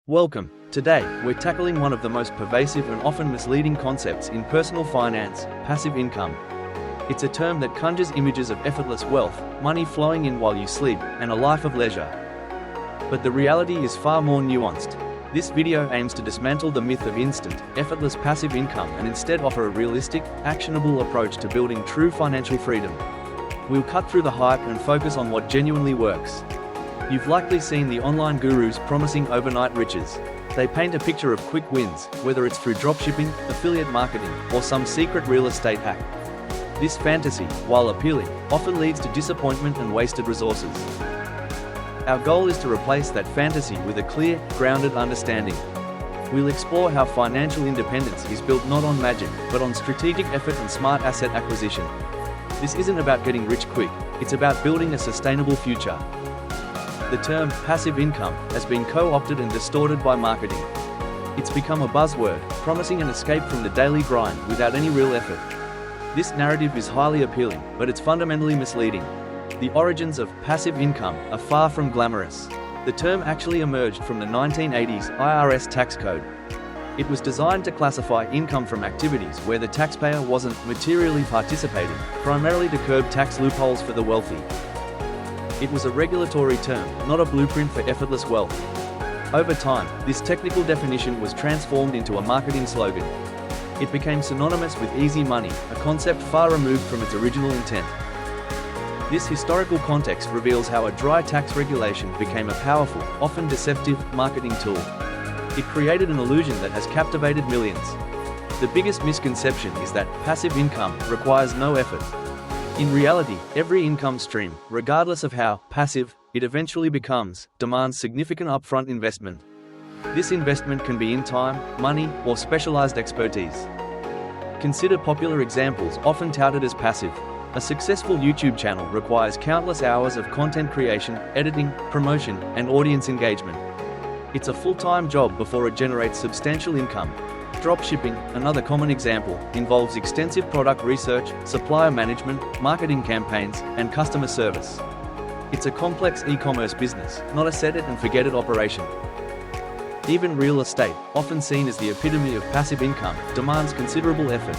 Welcome. Today, we're tackling one of the most pervasive and often misleading concepts in personal finance, passive income. It's a term that conjures images of effortless wealth, money flowing in while you sleep, and a life of leisure. But the reality is far more nuanced. This video aims to dismantle the myth of instant, effortless passive income and instead offer a realistic, actionable approach to building true financial freedom. We'll cut through the hype and focus on what genuinely works. You've likely seen the online gurus promising overnight riches. They paint a picture of quick wins, whether it's through dropshipping, affiliate marketing, or some secret real estate hack. This fantasy, while appealing, often leads to disappointment and wasted resources. Our goal is to replace that fantasy with a clear, grounded understanding. We'll explore how financial independence is built not on magic, but on strategic effort and smart asset acquisition. This isn't about getting rich quick, it's about building a sustainable future. The term passive income has been co-opted and distorted by marketing. It's become a buzzword, promising an escape from the daily grind without any real effort. This narrative is highly appealing, but it's fundamentally misleading. The origins of passive income are far from glamorous. The term actually emerged from the 1980s IRS tax code. It was designed to classify income from activities where the taxpayer wasn't materially participating, primarily to curb tax loopholes for the wealthy. It was a regulatory term, not a blueprint for effortless wealth. Over time, this technical definition was transformed into a marketing slogan. It became synonymous with easy money, a concept far removed from its original intent. This historical context reveals how a dry tax regulation became a powerful, often deceptive, marketing tool. It created an illusion that has captivated millions. The biggest misconception is that passive income requires no effort. In reality, every income stream, regardless of how passive it eventually becomes, demands significant upfront investment. This investment can be in time, money, or specialized expertise. Consider popular examples often touted as passive. A successful YouTube channel requires countless hours of content creation, editing, promotion, and audience engagement. It's a full-time job before it generates substantial income. Dropshipping, another common example, involves extensive product research, supplier management, marketing campaigns, and customer service. It's a complex e-commerce business, not a set-it-and-forget-it operation. Even real estate, often seen as the epitome of passive income, demands considerable effort.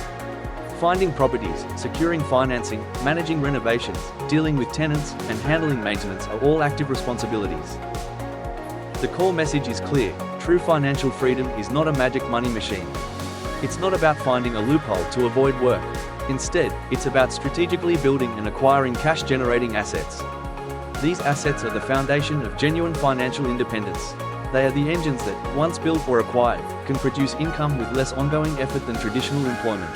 Finding properties, securing financing, managing renovations, dealing with tenants, and handling maintenance are all active responsibilities. The core message is clear: true financial freedom is not a magic money machine. It's not about finding a loophole to avoid work. Instead, it's about strategically building and acquiring cash-generating assets. These assets are the foundation of genuine financial independence. They are the engines that, once built or acquired, can produce income with less ongoing effort than traditional employment.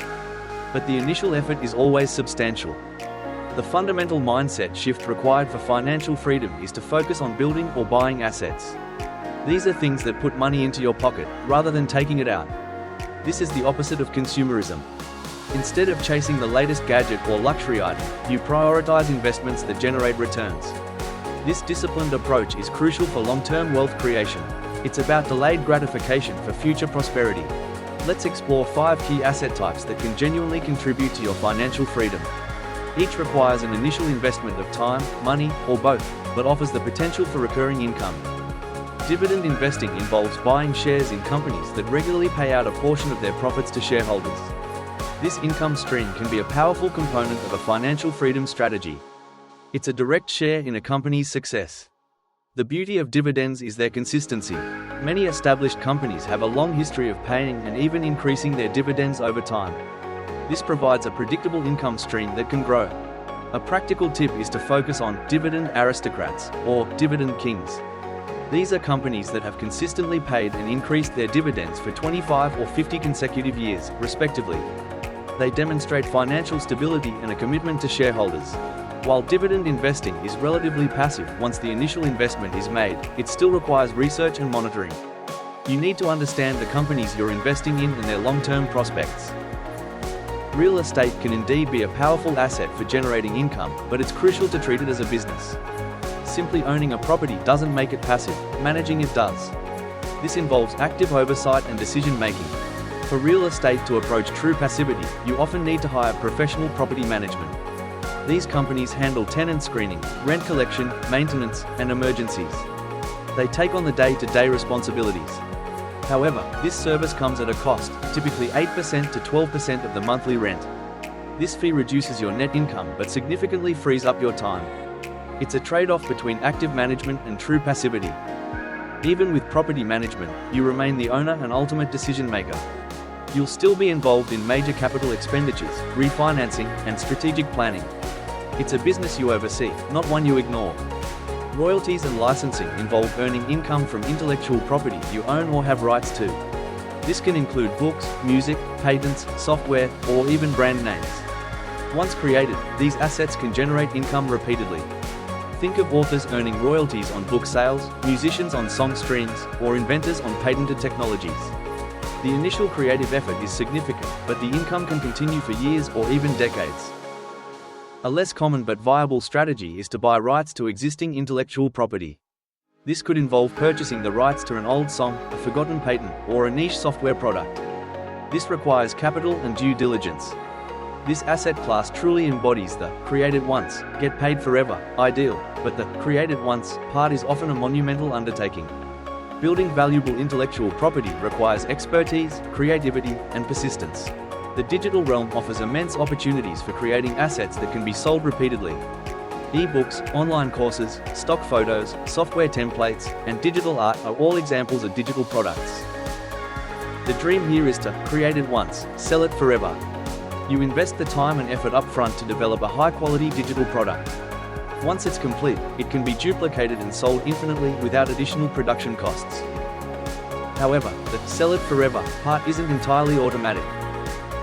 But the initial effort is always substantial. The fundamental mindset shift required for financial freedom is to focus on building or buying assets. These are things that put money into your pocket, rather than taking it out. This is the opposite of consumerism. Instead of chasing the latest gadget or luxury item, you prioritize investments that generate returns. This disciplined approach is crucial for long-term wealth creation. It's about delayed gratification for future prosperity. Let's explore 5 key asset types that can genuinely contribute to your financial freedom. Each requires an initial investment of time, money, or both, but offers the potential for recurring income. Dividend investing involves buying shares in companies that regularly pay out a portion of their profits to shareholders. This income stream can be a powerful component of a financial freedom strategy. It's a direct share in a company's success. The beauty of dividends is their consistency. Many established companies have a long history of paying and even increasing their dividends over time. This provides a predictable income stream that can grow. A practical tip is to focus on dividend aristocrats, or dividend kings. These are companies that have consistently paid and increased their dividends for 25 or 50 consecutive years, respectively. They demonstrate financial stability and a commitment to shareholders. While dividend investing is relatively passive once the initial investment is made, it still requires research and monitoring. You need to understand the companies you're investing in and their long-term prospects. Real estate can indeed be a powerful asset for generating income, but it's crucial to treat it as a business. Simply owning a property doesn't make it passive, managing it does. This involves active oversight and decision-making. For real estate to approach true passivity, you often need to hire professional property management. These companies handle tenant screening, rent collection, maintenance, and emergencies. They take on the day-to-day responsibilities. However, this service comes at a cost, typically 8% to 12% of the monthly rent. This fee reduces your net income but significantly frees up your time. It's a trade-off between active management and true passivity. Even with property management, you remain the owner and ultimate decision maker. You'll still be involved in major capital expenditures, refinancing, and strategic planning. It's a business you oversee, not one you ignore. Royalties and licensing involve earning income from intellectual property you own or have rights to. This can include books, music, patents, software, or even brand names. Once created, these assets can generate income repeatedly. Think of authors earning royalties on book sales, musicians on song streams, or inventors on patented technologies. The initial creative effort is significant, but the income can continue for years or even decades. A less common but viable strategy is to buy rights to existing intellectual property. This could involve purchasing the rights to an old song, a forgotten patent, or a niche software product. This requires capital and due diligence. This asset class truly embodies the "create it once, get paid forever" ideal, but the "create it once" part is often a monumental undertaking. Building valuable intellectual property requires expertise, creativity, and persistence. The digital realm offers immense opportunities for creating assets that can be sold repeatedly. E-books, online courses, stock photos, software templates, and digital art are all examples of digital products. The dream here is to create it once, sell it forever. You invest the time and effort upfront to develop a high-quality digital product. Once it's complete, it can be duplicated and sold infinitely without additional production costs. However, the "sell it forever" part isn't entirely automatic.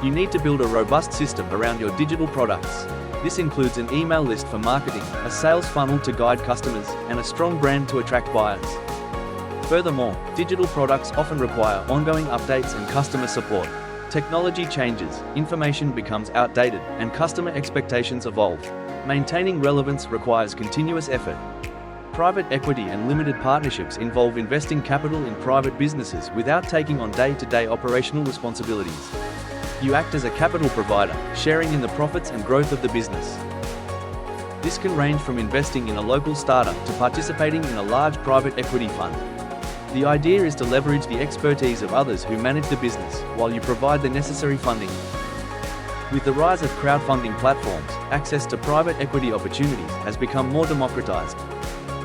You need to build a robust system around your digital products. This includes an email list for marketing, a sales funnel to guide customers, and a strong brand to attract buyers. Furthermore, digital products often require ongoing updates and customer support. Technology changes, information becomes outdated, and customer expectations evolve. Maintaining relevance requires continuous effort. Private equity and limited partnerships involve investing capital in private businesses without taking on day-to-day operational responsibilities. You act as a capital provider, sharing in the profits and growth of the business. This can range from investing in a local startup to participating in a large private equity fund. The idea is to leverage the expertise of others who manage the business, while you provide the necessary funding. With the rise of crowdfunding platforms, access to private equity opportunities has become more democratized.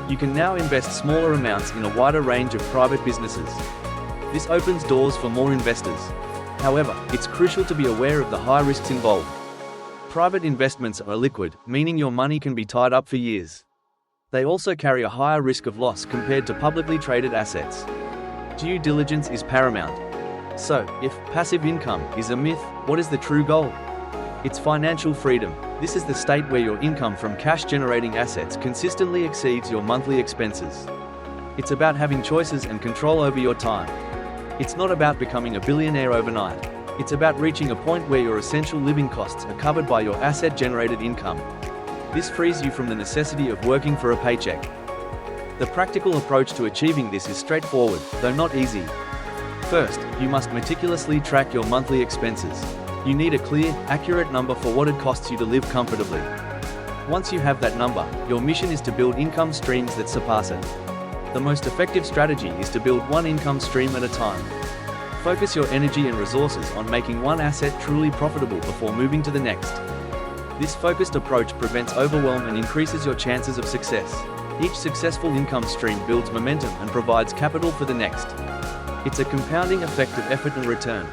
You can now invest smaller amounts in a wider range of private businesses. This opens doors for more investors. However, it's crucial to be aware of the high risks involved. Private investments are illiquid, meaning your money can be tied up for years. They also carry a higher risk of loss compared to publicly traded assets. Due diligence is paramount. So, if passive income is a myth, what is the true goal? It's financial freedom. This is the state where your income from cash-generating assets consistently exceeds your monthly expenses. It's about having choices and control over your time. It's not about becoming a billionaire overnight. It's about reaching a point where your essential living costs are covered by your asset-generated income. This frees you from the necessity of working for a paycheck. The practical approach to achieving this is straightforward, though not easy. First, you must meticulously track your monthly expenses. You need a clear, accurate number for what it costs you to live comfortably. Once you have that number, your mission is to build income streams that surpass it. The most effective strategy is to build one income stream at a time. Focus your energy and resources on making one asset truly profitable before moving to the next. This focused approach prevents overwhelm and increases your chances of success. Each successful income stream builds momentum and provides capital for the next. It's a compounding effect of effort and return.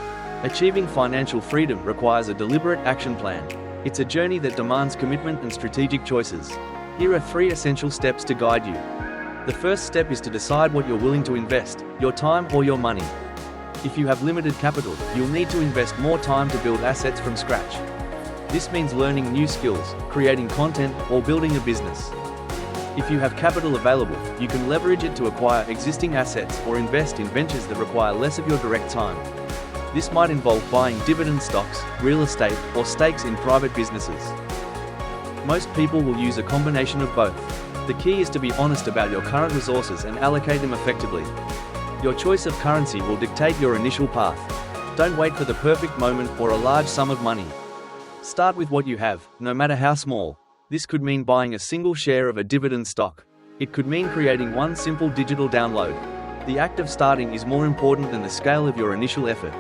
Achieving financial freedom requires a deliberate action plan. It's a journey that demands commitment and strategic choices. Here are 3 essential steps to guide you. The first step is to decide what you're willing to invest, your time or your money. If you have limited capital, you'll need to invest more time to build assets from scratch. This means learning new skills, creating content, or building a business. If you have capital available, you can leverage it to acquire existing assets or invest in ventures that require less of your direct time. This might involve buying dividend stocks, real estate, or stakes in private businesses. Most people will use a combination of both. The key is to be honest about your current resources and allocate them effectively. Your choice of currency will dictate your initial path. Don't wait for the perfect moment or a large sum of money. Start with what you have, no matter how small. This could mean buying a single share of a dividend stock. It could mean creating one simple digital download. The act of starting is more important than the scale of your initial effort.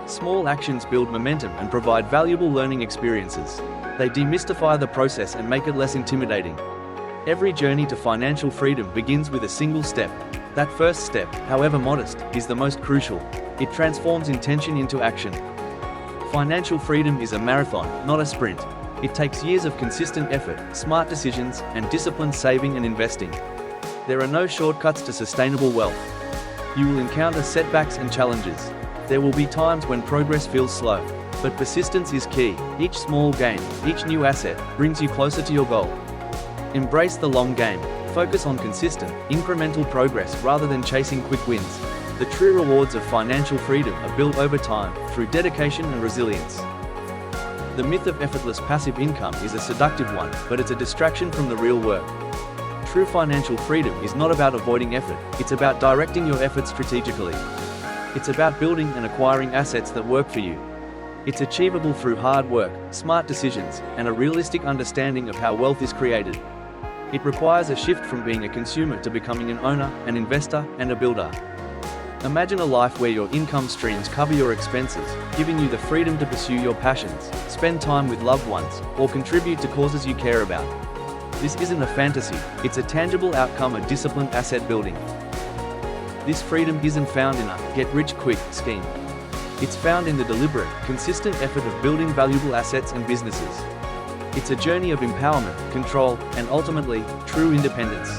Small actions build momentum and provide valuable learning experiences. They demystify the process and make it less intimidating. Every journey to financial freedom begins with a single step. That first step, however modest, is the most crucial. It transforms intention into action. Financial freedom is a marathon, not a sprint. It takes years of consistent effort, smart decisions, and disciplined saving and investing. There are no shortcuts to sustainable wealth. You will encounter setbacks and challenges. There will be times when progress feels slow, but persistence is key. Each small gain, each new asset, brings you closer to your goal. Embrace the long game. Focus on consistent, incremental progress rather than chasing quick wins. The true rewards of financial freedom are built over time, through dedication and resilience. The myth of effortless passive income is a seductive one, but it's a distraction from the real work. True financial freedom is not about avoiding effort, it's about directing your efforts strategically. It's about building and acquiring assets that work for you. It's achievable through hard work, smart decisions, and a realistic understanding of how wealth is created. It requires a shift from being a consumer to becoming an owner, an investor, and a builder. Imagine a life where your income streams cover your expenses, giving you the freedom to pursue your passions, spend time with loved ones, or contribute to causes you care about. This isn't a fantasy, it's a tangible outcome of disciplined asset building. This freedom isn't found in a get-rich-quick scheme. It's found in the deliberate, consistent effort of building valuable assets and businesses. It's a journey of empowerment, control, and ultimately, true independence.